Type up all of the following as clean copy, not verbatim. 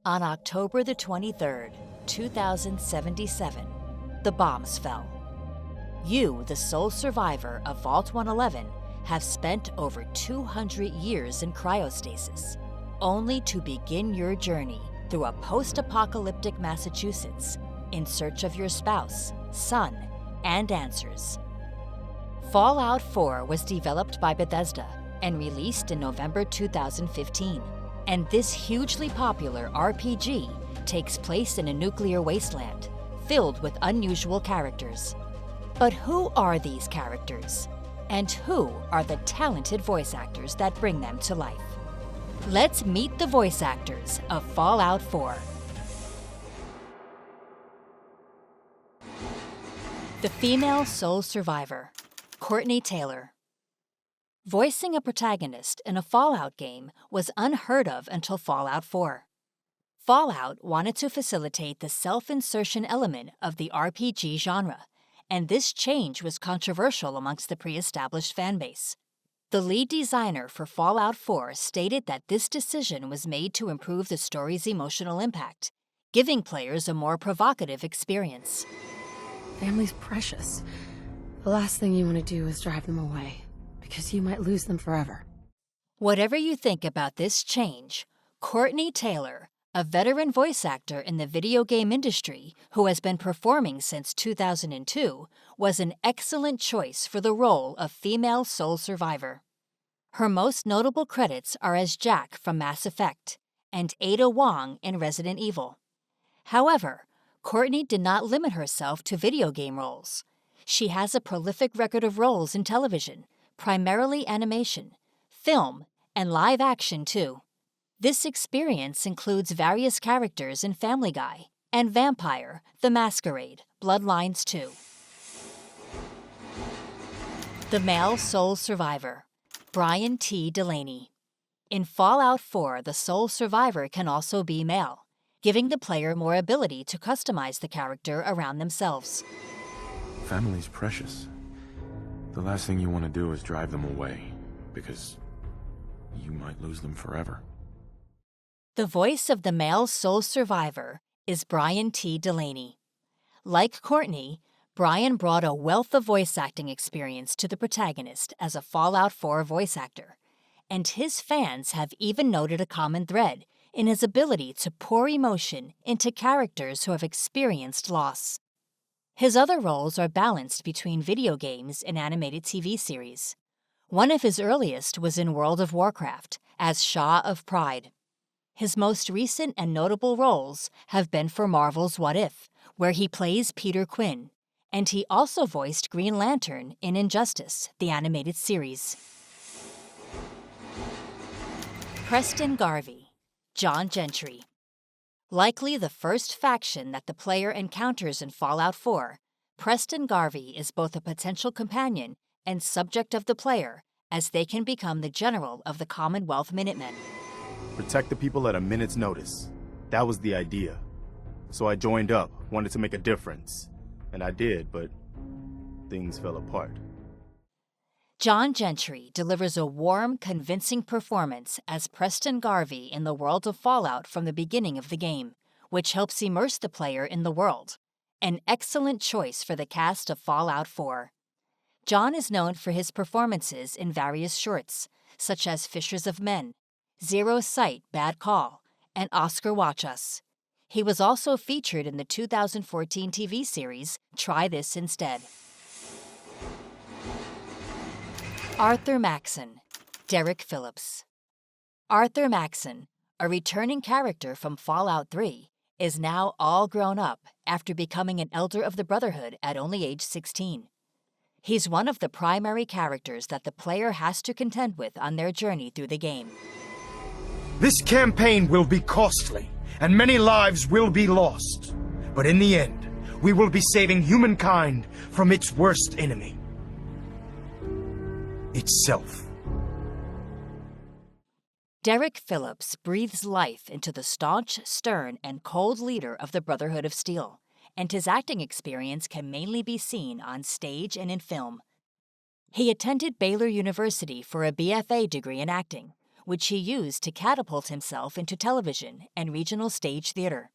On October the 23rd, 2077, the bombs fell. You, the sole survivor of Vault 111, have spent over 200 years in cryostasis, only to begin your journey through a post-apocalyptic Massachusetts in search of your spouse, son, and answers. Fallout 4 was developed by Bethesda and released in November 2015. And this hugely popular RPG takes place in a nuclear wasteland filled with unusual characters. But who are these characters? And who are the talented voice actors that bring them to life? Let's meet the voice actors of Fallout 4. The female sole survivor, Courtenay Taylor. Voicing a protagonist in a Fallout game was unheard of until Fallout 4. Fallout wanted to facilitate the self-insertion element of the RPG genre, and this change was controversial amongst the pre-established fanbase. The lead designer for Fallout 4 stated that this decision was made to improve the story's emotional impact, giving players a more provocative experience. Family's precious. The last thing you want to do is drive them away, because you might lose them forever. Whatever you think about this change, Courtenay Taylor, a veteran voice actor in the video game industry who has been performing since 2002, was an excellent choice for the role of female sole survivor. Her most notable credits are as Jack from Mass Effect and Ada Wong in Resident Evil. However, Courtenay did not limit herself to video game roles. She has a prolific record of roles in television, primarily animation, film, and live action too. This experience includes various characters in Family Guy and Vampire: The Masquerade, Bloodlines 2. The male sole survivor, Brian T. Delaney. In Fallout 4, the sole survivor can also be male, giving the player more ability to customize the character around themselves. Family's precious. The last thing you want to do is drive them away, because you might lose them forever. The voice of the male sole survivor is Brian T. Delaney. Like Courtenay, Brian brought a wealth of voice acting experience to the protagonist as a Fallout 4 voice actor, and his fans have even noted a common thread in his ability to pour emotion into characters who have experienced loss. His other roles are balanced between video games and animated TV series. One of his earliest was in World of Warcraft as Shaw of Pride. His most recent and notable roles have been for Marvel's What If, where he plays Peter Quinn, and he also voiced Green Lantern in Injustice, the animated series. Preston Garvey, John Gentry. Likely the first faction that the player encounters in Fallout 4, Preston Garvey is both a potential companion and subject of the player, as they can become the general of the Commonwealth Minutemen. Protect the people at a minute's notice. That was the idea. So I joined up, wanted to make a difference. And I did, but things fell apart. John Gentry delivers a warm, convincing performance as Preston Garvey in the world of Fallout from the beginning of the game, which helps immerse the player in the world. An excellent choice for the cast of Fallout 4. John is known for his performances in various shorts, such as Fishers of Men, Zero Sight, Bad Call, and Oscar Watch Us. He was also featured in the 2014 TV series Try This Instead. Arthur Maxson, Derek Phillips. Arthur Maxson, a returning character from Fallout 3, is now all grown up after becoming an Elder of the Brotherhood at only age 16. He's one of the primary characters that the player has to contend with on their journey through the game. This campaign will be costly, and many lives will be lost. But in the end, we will be saving humankind from its worst enemy. Itself. Derek Phillips breathes life into the staunch, stern, and cold leader of the Brotherhood of Steel, and his acting experience can mainly be seen on stage and in film. He attended Baylor University for a BFA degree in acting, which he used to catapult himself into television and regional stage theater.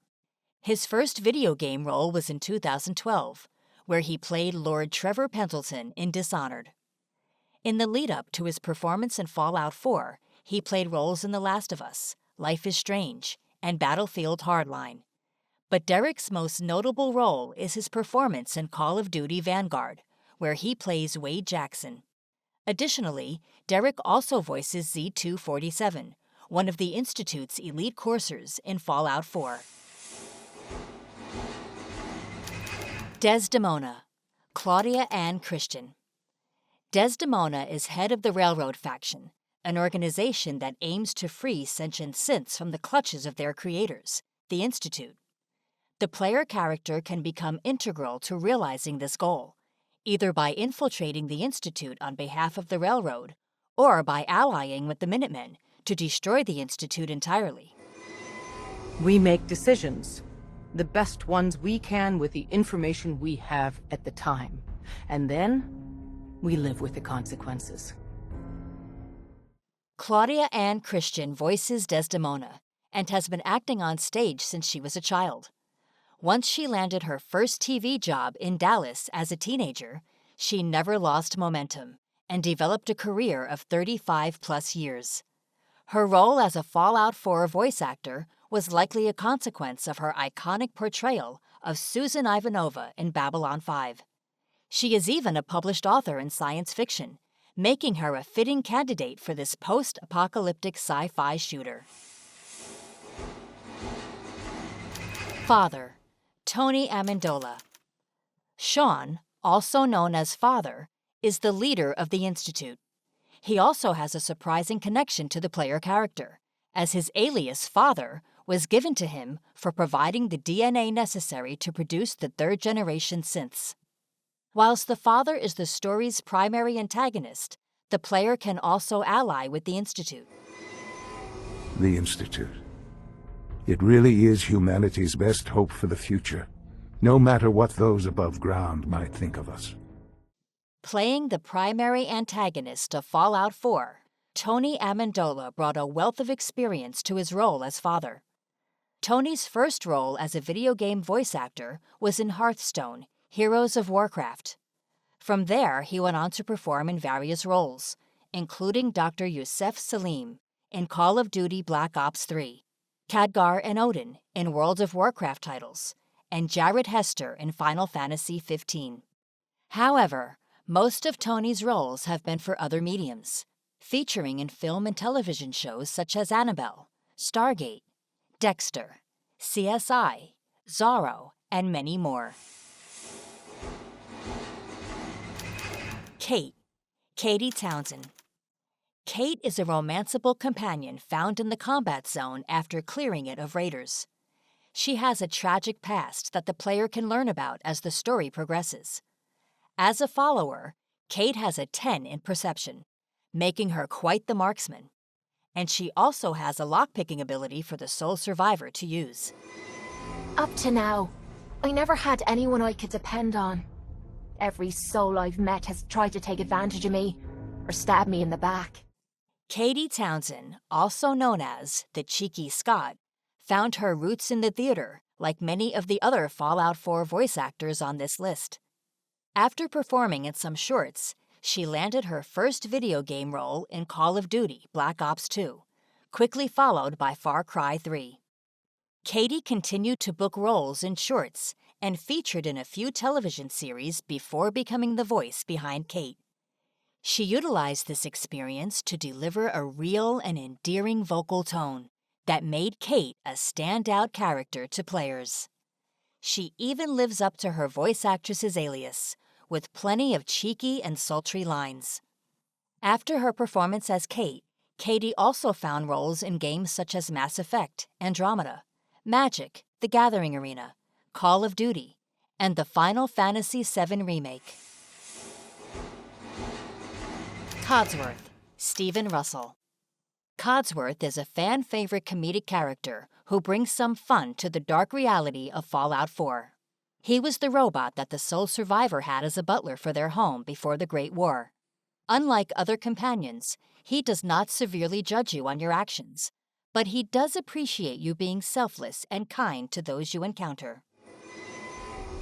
His first video game role was in 2012, where he played Lord Trevor Pendleton in Dishonored. In the lead-up to his performance in Fallout 4, he played roles in The Last of Us, Life is Strange, and Battlefield Hardline. But Derek's most notable role is his performance in Call of Duty Vanguard, where he plays Wade Jackson. Additionally, Derek also voices Z247, one of the Institute's elite coursers in Fallout 4. Desdemona, Claudia Ann Christian. Desdemona is head of the Railroad Faction, an organization that aims to free sentient synths from the clutches of their creators, the Institute. The player character can become integral to realizing this goal, either by infiltrating the Institute on behalf of the Railroad or by allying with the Minutemen to destroy the Institute entirely. We make decisions, the best ones we can with the information we have at the time, and then we live with the consequences. Claudia Ann Christian voices Desdemona and has been acting on stage since she was a child. Once she landed her first TV job in Dallas as a teenager, she never lost momentum and developed a career of 35-plus years. Her role as a Fallout 4 voice actor was likely a consequence of her iconic portrayal of Susan Ivanova in Babylon 5. She is even a published author in science fiction, making her a fitting candidate for this post-apocalyptic sci-fi shooter. Father, Tony Amendola. Sean, also known as Father, is the leader of the Institute. He also has a surprising connection to the player character, as his alias Father was given to him for providing the DNA necessary to produce the third-generation synths. Whilst the Father is the story's primary antagonist, the player can also ally with the Institute. The Institute. It really is humanity's best hope for the future, no matter what those above ground might think of us. Playing the primary antagonist of Fallout 4, Tony Amendola brought a wealth of experience to his role as Father. Tony's first role as a video game voice actor was in Hearthstone, Heroes of Warcraft. From there, he went on to perform in various roles, including Dr. Yusef Salim in Call of Duty Black Ops 3, Khadgar and Odin in World of Warcraft titles, and Jared Hester in Final Fantasy XV. However, most of Tony's roles have been for other mediums, featuring in film and television shows such as Annabelle, Stargate, Dexter, CSI, Zorro, and many more. Cait, Katy Townsend. Cait is a romanceable companion found in the combat zone after clearing it of raiders. She has a tragic past that the player can learn about as the story progresses. As a follower, Cait has a 10 in perception, making her quite the marksman. And she also has a lockpicking ability for the sole survivor to use. Up to now, I never had anyone I could depend on. Every soul I've met has tried to take advantage of me, or stab me in the back. Katy Townsend, also known as the Cheeky Scot, found her roots in the theater, like many of the other Fallout 4 voice actors on this list. After performing in some shorts, she landed her first video game role in Call of Duty Black Ops 2, quickly followed by Far Cry 3. Katy continued to book roles in shorts and featured in a few television series before becoming the voice behind Cait. She utilized this experience to deliver a real and endearing vocal tone that made Cait a standout character to players. She even lives up to her voice actress's alias, with plenty of cheeky and sultry lines. After her performance as Cait, Katy also found roles in games such as Mass Effect, Andromeda, Magic: The Gathering Arena, Call of Duty, and the Final Fantasy VII Remake. Codsworth, Stephen Russell. Codsworth is a fan-favorite comedic character who brings some fun to the dark reality of Fallout 4. He was the robot that the sole survivor had as a butler for their home before the Great War. Unlike other companions, he does not severely judge you on your actions, but he does appreciate you being selfless and kind to those you encounter.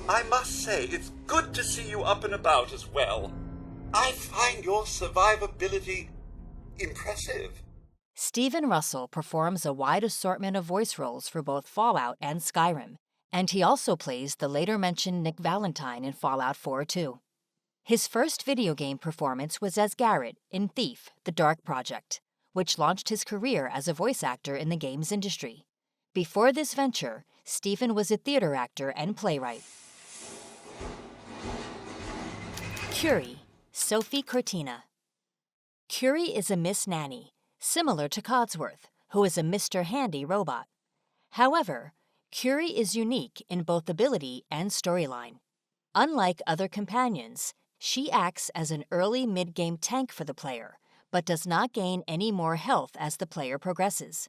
I must say, it's good to see you up and about as well. I find your survivability impressive. Stephen Russell performs a wide assortment of voice roles for both Fallout and Skyrim, and he also plays the later-mentioned Nick Valentine in Fallout 4 too. His first video game performance was as Garrett in Thief: The Dark Project, which launched his career as a voice actor in the games industry. Before this venture, Stephen was a theater actor and playwright. Curie, Sophie Cortina. Curie is a Miss Nanny, similar to Codsworth, who is a Mr. Handy robot. However, Curie is unique in both ability and storyline. Unlike other companions, she acts as an early mid-game tank for the player, but does not gain any more health as the player progresses.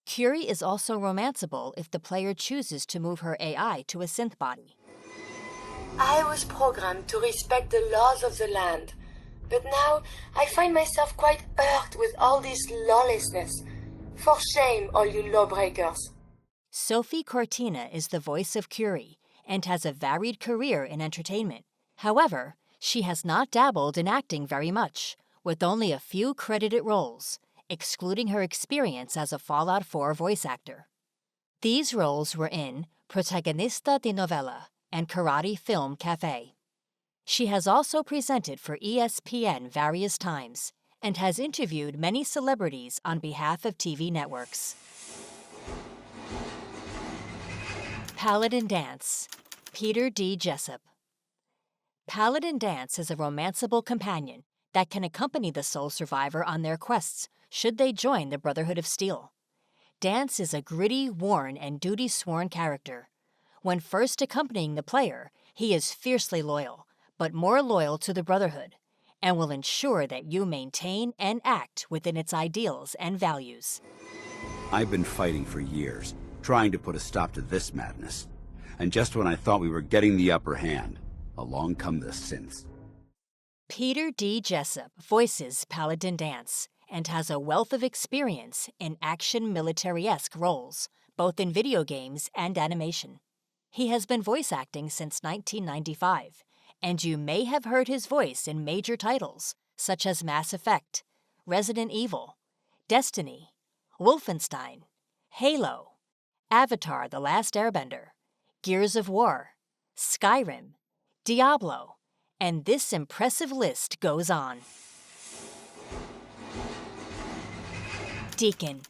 Curie is also romanceable if the player chooses to move her AI to a synth body. I was programmed to respect the laws of the land, but now I find myself quite irked with all this lawlessness. For shame, all you lawbreakers. Sophie Cortina is the voice of Curie and has a varied career in entertainment. However, she has not dabbled in acting very much, with only a few credited roles, excluding her experience as a Fallout 4 voice actor. These roles were in Protagonista de Novela and Karate Film Cafe. She has also presented for ESPN various times and has interviewed many celebrities on behalf of TV networks. Paladin Danse, Peter D. Jessop. Paladin Danse is a romanceable companion that can accompany the sole survivor on their quests should they join the Brotherhood of Steel. Danse is a gritty, worn, and duty-sworn character. When first accompanying the player, he is fiercely loyal, but more loyal to the Brotherhood, and will ensure that you maintain and act within its ideals and values. I've been fighting for years, trying to put a stop to this madness. And just when I thought we were getting the upper hand, along come the synths. Peter D. Jessop voices Paladin Danse and has a wealth of experience in action military-esque roles, both in video games and animation. He has been voice acting since 1995, and you may have heard his voice in major titles such as Mass Effect, Resident Evil, Destiny, Wolfenstein, Halo, Avatar: The Last Airbender, Gears of War, Skyrim, Diablo, and this impressive list goes on. Deacon,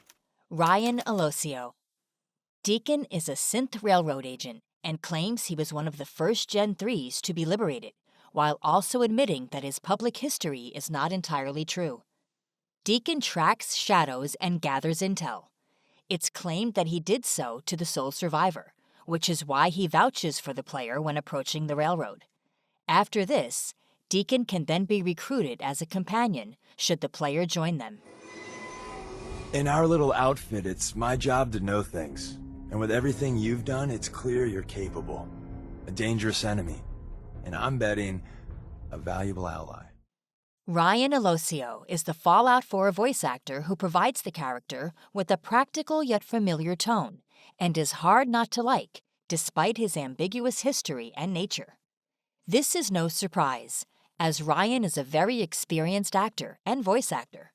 Ryan Alosio. Deacon is a synth railroad agent and claims he was one of the first Gen 3s to be liberated, while also admitting that his public history is not entirely true. Deacon tracks shadows and gathers intel. It's claimed that he did so to the sole survivor, which is why he vouches for the player when approaching the railroad. After this, Deacon can then be recruited as a companion should the player join them. In our little outfit, it's my job to know things. And with everything you've done, it's clear you're capable. A dangerous enemy. And I'm betting a valuable ally. Ryan Alosio is the Fallout 4 voice actor who provides the character with a practical yet familiar tone, and is hard not to like, despite his ambiguous history and nature. This is no surprise, as Ryan is a very experienced actor and voice actor.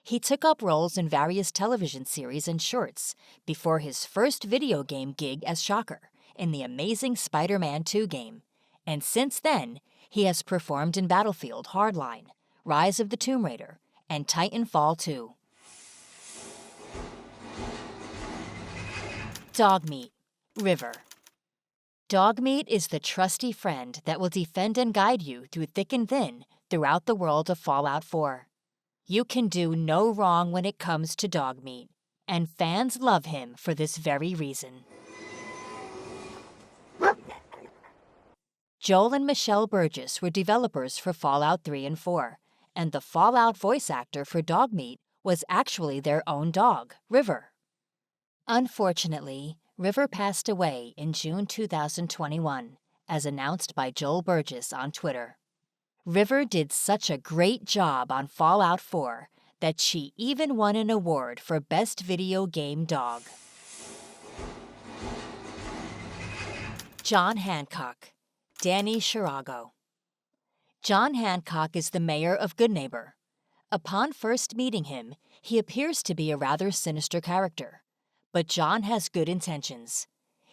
He took up roles in various television series and shorts before his first video game gig as Shocker in the Amazing Spider-Man 2 game, and since then, he has performed in Battlefield Hardline, Rise of the Tomb Raider, and Titanfall 2. Dogmeat, River. Dogmeat is the trusty friend that will defend and guide you through thick and thin throughout the world of Fallout 4. You can do no wrong when it comes to Dogmeat, and fans love him for this very reason. Joel and Michelle Burgess were developers for Fallout 3 and 4, and the Fallout voice actor for Dogmeat was actually their own dog, River. Unfortunately, River passed away in June 2021, as announced by Joel Burgess on Twitter. River did such a great job on Fallout 4 that she even won an award for Best Video Game Dog. John Hancock, Danny Shirago. John Hancock is the mayor of Goodneighbor. Upon first meeting him, he appears to be a rather sinister character. But John has good intentions.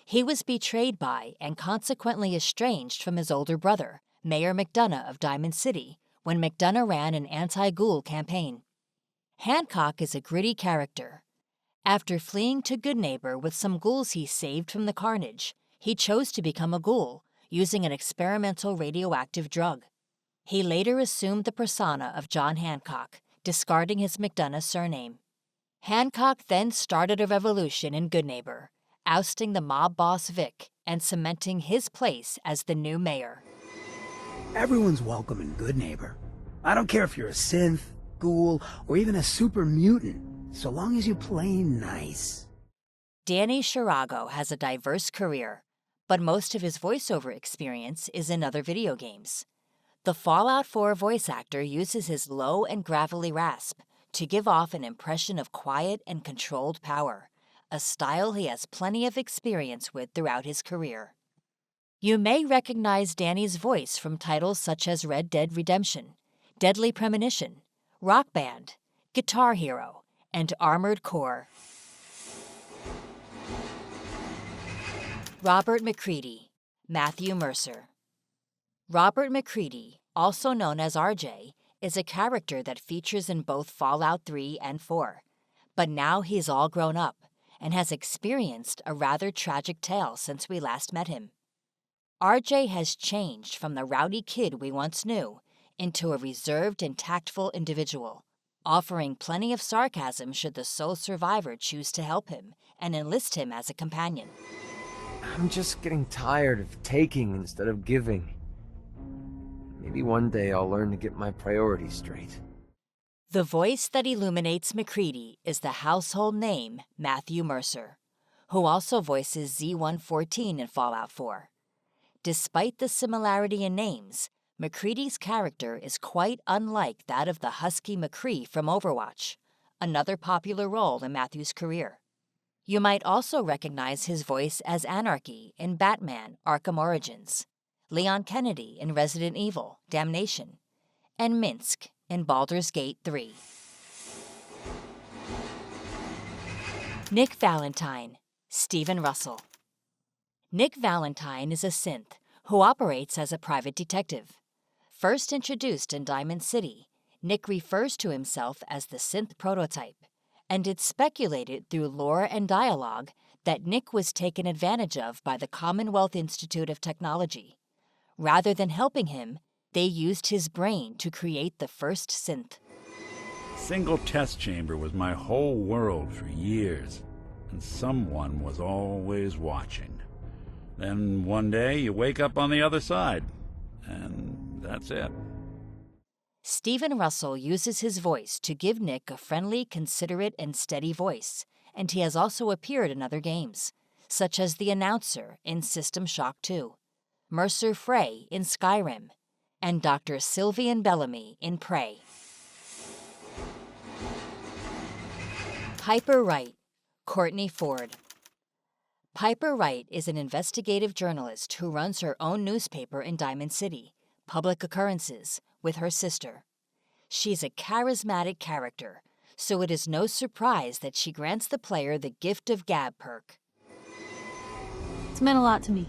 He was betrayed by and consequently estranged from his older brother, Mayor McDonough of Diamond City, when McDonough ran an anti-ghoul campaign. Hancock is a gritty character. After fleeing to Goodneighbor with some ghouls he saved from the carnage, he chose to become a ghoul, using an experimental radioactive drug. He later assumed the persona of John Hancock, discarding his McDonough surname. Hancock then started a revolution in Goodneighbor, ousting the mob boss Vic and cementing his place as the new mayor. Everyone's welcome in Goodneighbor. I don't care if you're a synth, ghoul, or even a super mutant, so long as you play nice. Danny Shirago has a diverse career, but most of his voiceover experience is in other video games. The Fallout 4 voice actor uses his low and gravelly rasp to give off an impression of quiet and controlled power, a style he has plenty of experience with throughout his career. You may recognize Danny's voice from titles such as Red Dead Redemption, Deadly Premonition, Rock Band, Guitar Hero, and Armored Core. Robert MacCready, Matthew Mercer. Robert MacCready, also known as RJ, is a character that features in both Fallout 3 and 4, but now he's all grown up and has experienced a rather tragic tale since we last met him. RJ has changed from the rowdy kid we once knew into a reserved and tactful individual, offering plenty of sarcasm should the sole survivor choose to help him and enlist him as a companion. I'm just getting tired of taking instead of giving. Maybe one day I'll learn to get my priorities straight. The voice that illuminates MacCready is the household name Matthew Mercer, who also voices Z-114 in Fallout 4. Despite the similarity in names, MacCready's character is quite unlike that of the husky McCree from Overwatch, another popular role in Matthew's career. You might also recognize his voice as Anarchy in Batman: Arkham Origins, Leon Kennedy in Resident Evil: Damnation, and Minsk in Baldur's Gate 3. Nick Valentine, Stephen Russell. Nick Valentine is a synth who operates as a private detective. First introduced in Diamond City, Nick refers to himself as the synth prototype, and it's speculated through lore and dialogue that Nick was taken advantage of by the Commonwealth Institute of Technology. Rather than helping him, they used his brain to create the first synth. Single test chamber was my whole world for years, and someone was always watching. Then one day you wake up on the other side, and that's it. Stephen Russell uses his voice to give Nick a friendly, considerate, and steady voice, and he has also appeared in other games, such as the announcer in System Shock 2, Mercer Frey in Skyrim, and Dr. Sylvian Bellamy in Prey. Piper Wright, Courtenay Ford. Piper Wright is an investigative journalist who runs her own newspaper in Diamond City, Public Occurrences, with her sister. She's a charismatic character, so it is no surprise that she grants the player the Gift of Gab perk. It's meant a lot to me.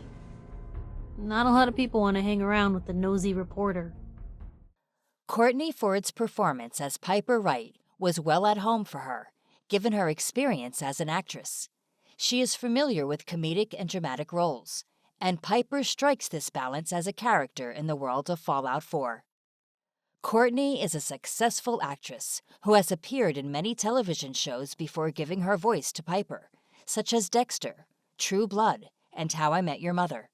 Not a lot of people want to hang around with the nosy reporter. Courtenay Ford's performance as Piper Wright was well at home for her, given her experience as an actress. She is familiar with comedic and dramatic roles, and Piper strikes this balance as a character in the world of Fallout 4. Courtenay is a successful actress who has appeared in many television shows before giving her voice to Piper, such as Dexter, True Blood, and How I Met Your Mother.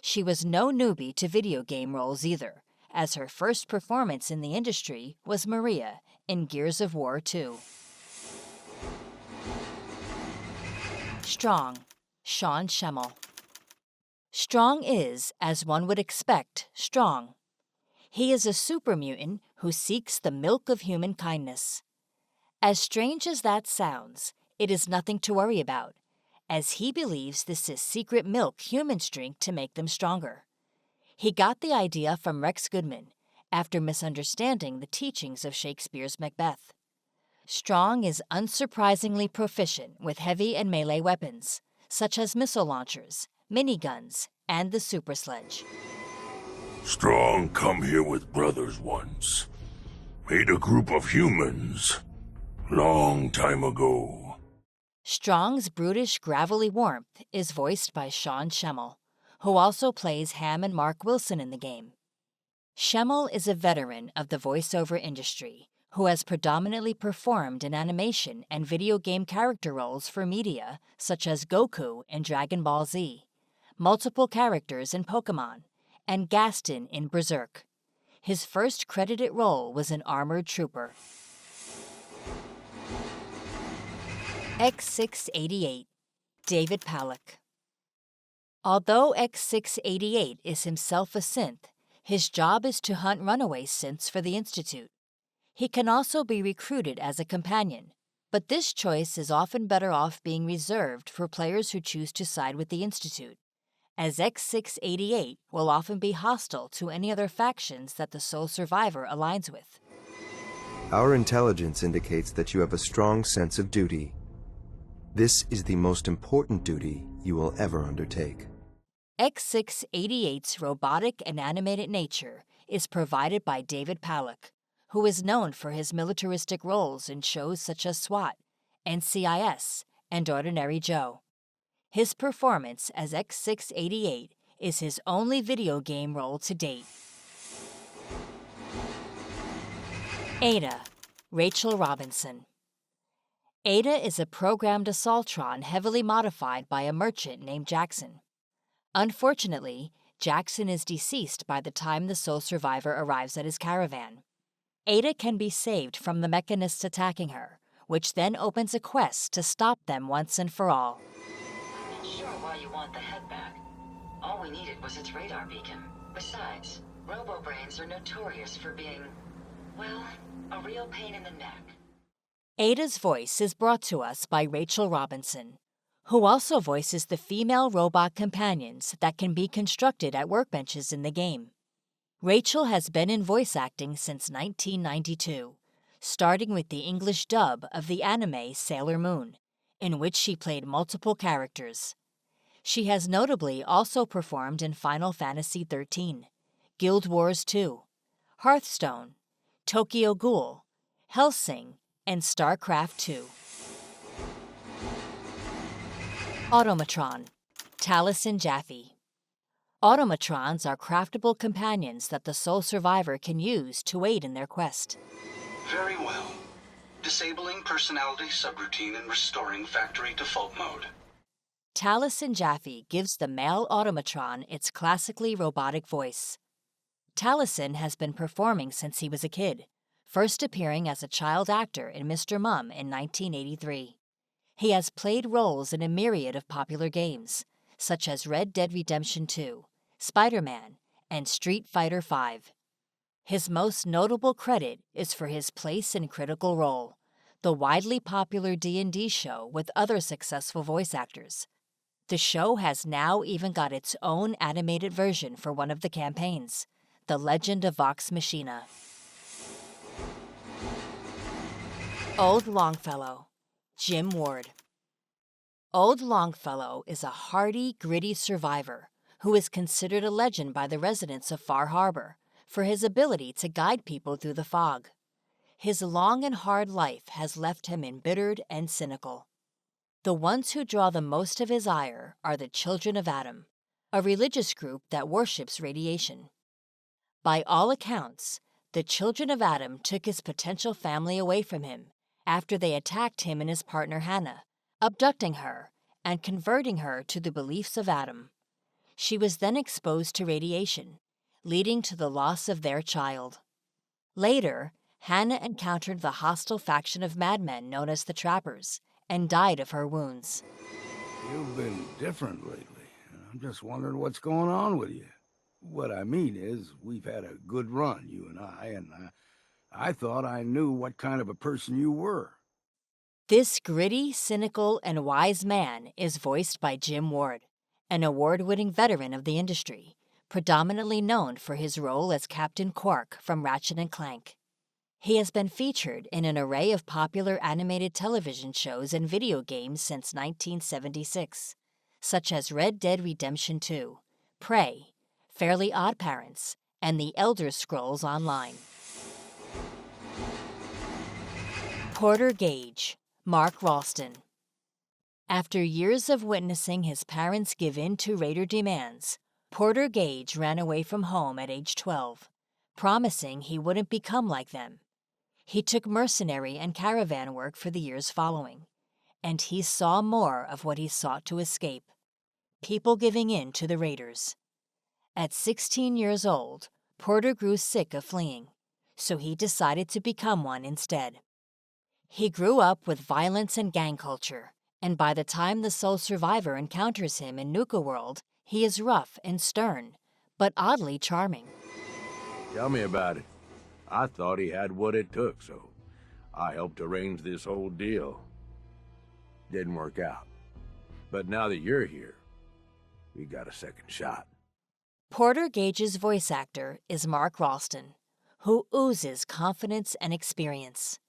She was no newbie to video game roles either, as her first performance in the industry was Maria in Gears of War 2. Strong, Sean Schemmel. Strong is, as one would expect, strong. He is a super mutant who seeks the milk of human kindness. As strange as that sounds, it is nothing to worry about, as he believes this is secret milk humans drink to make them stronger. He got the idea from Rex Goodman after misunderstanding the teachings of Shakespeare's Macbeth. Strong is unsurprisingly proficient with heavy and melee weapons, such as missile launchers, miniguns, and the super sledge. Strong come here with brothers once. Made a group of humans. Long time ago. Strong's brutish, gravelly warmth is voiced by Sean Schemmel, who also plays Ham and Mark Wilson in the game. Schemmel is a veteran of the voiceover industry who has predominantly performed in animation and video game character roles for media such as Goku in Dragon Ball Z, multiple characters in Pokemon, and Gaston in Berserk. His first credited role was an armored trooper. X688, David Palak. Although X688 is himself a synth, his job is to hunt runaway synths for the Institute. He can also be recruited as a companion, but this choice is often better off being reserved for players who choose to side with the Institute, as X688 will often be hostile to any other factions that the sole survivor aligns with. Our intelligence indicates that you have a strong sense of duty. This is the most important duty you will ever undertake. X688's robotic and animated nature is provided by David Palak, who is known for his militaristic roles in shows such as SWAT, NCIS, and Ordinary Joe. His performance as X688 is his only video game role to date. Ada, Rachel Robinson. Ada is a programmed Assaultron heavily modified by a merchant named Jackson. Unfortunately, Jackson is deceased by the time the sole survivor arrives at his caravan. Ada can be saved from the mechanists attacking her, which then opens a quest to stop them once and for all. I'm not sure why you want the head back. All we needed was its radar beacon. Besides, robo-brains are notorious for being, well, a real pain in the neck. Ada's voice is brought to us by Rachel Robinson, who also voices the female robot companions that can be constructed at workbenches in the game. Rachel has been in voice acting since 1992, starting with the English dub of the anime Sailor Moon, in which she played multiple characters. She has notably also performed in Final Fantasy XIII, Guild Wars 2, Hearthstone, Tokyo Ghoul, Hellsing, and StarCraft II. Automatron, Taliesin Jaffe. Automatrons are craftable companions that the sole survivor can use to aid in their quest. Very well. Disabling personality subroutine and restoring factory default mode. Taliesin Jaffe gives the male automatron its classically robotic voice. Taliesin has been performing since he was a kid, first appearing as a child actor in Mr. Mum in 1983. He has played roles in a myriad of popular games, such as Red Dead Redemption 2, Spider-Man, and Street Fighter V. His most notable credit is for his place in Critical Role, the widely popular D&D show with other successful voice actors. The show has now even got its own animated version for one of the campaigns, The Legend of Vox Machina. Old Longfellow, Jim Ward. Old Longfellow is a hardy, gritty survivor who is considered a legend by the residents of Far Harbor for his ability to guide people through the fog. His long and hard life has left him embittered and cynical. The ones who draw the most of his ire are the Children of Adam, a religious group that worships radiation. By all accounts, the Children of Adam took his potential family away from him after they attacked him and his partner Hannah, abducting her and converting her to the beliefs of Adam. She was then exposed to radiation, leading to the loss of their child. Later, Hannah encountered the hostile faction of madmen known as the Trappers and died of her wounds. You've been different lately. I'm just wondering what's going on with you. What I mean is, we've had a good run, you and I thought I knew what kind of a person you were. This gritty, cynical, and wise man is voiced by Jim Ward, an award-winning veteran of the industry, predominantly known for his role as Captain Quark from Ratchet & Clank. He has been featured in an array of popular animated television shows and video games since 1976, such as Red Dead Redemption 2, Prey, Fairly Odd Parents, and The Elder Scrolls Online. Porter Gage, Mark Ralston. After years of witnessing his parents give in to Raider demands, Porter Gage ran away from home at age 12, promising he wouldn't become like them. He took mercenary and caravan work for the years following, and he saw more of what he sought to escape: people giving in to the Raiders. At 16 years old, Porter grew sick of fleeing, so he decided to become one instead. He grew up with violence and gang culture, and by the time the sole survivor encounters him in Nuka World, he is rough and stern, but oddly charming. Tell me about it. I thought he had what it took, so I helped arrange this whole deal. Didn't work out. But now that you're here, we got a second shot. Porter Gage's voice actor is Mark Ralston, who oozes confidence and experience.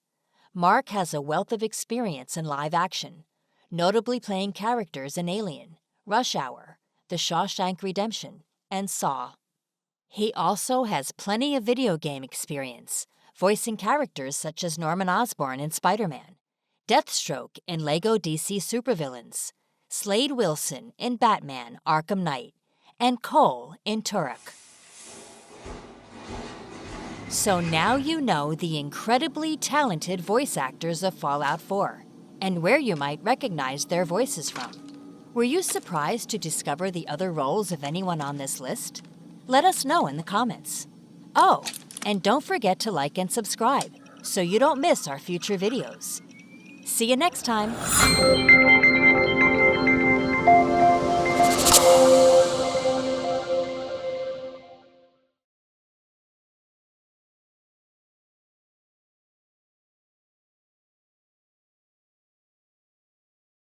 Mark has a wealth of experience in live action, notably playing characters in Alien, Rush Hour, The Shawshank Redemption, and Saw. He also has plenty of video game experience, voicing characters such as Norman Osborn in Spider-Man, Deathstroke in LEGO DC Supervillains, Slade Wilson in Batman Arkham Knight, and Cole in Turok. So now you know the incredibly talented voice actors of Fallout 4, and where you might recognize their voices from. Were you surprised to discover the other roles of anyone on this list? Let us know in the comments. Oh, and don't forget to like and subscribe so you don't miss our future videos. See you next time!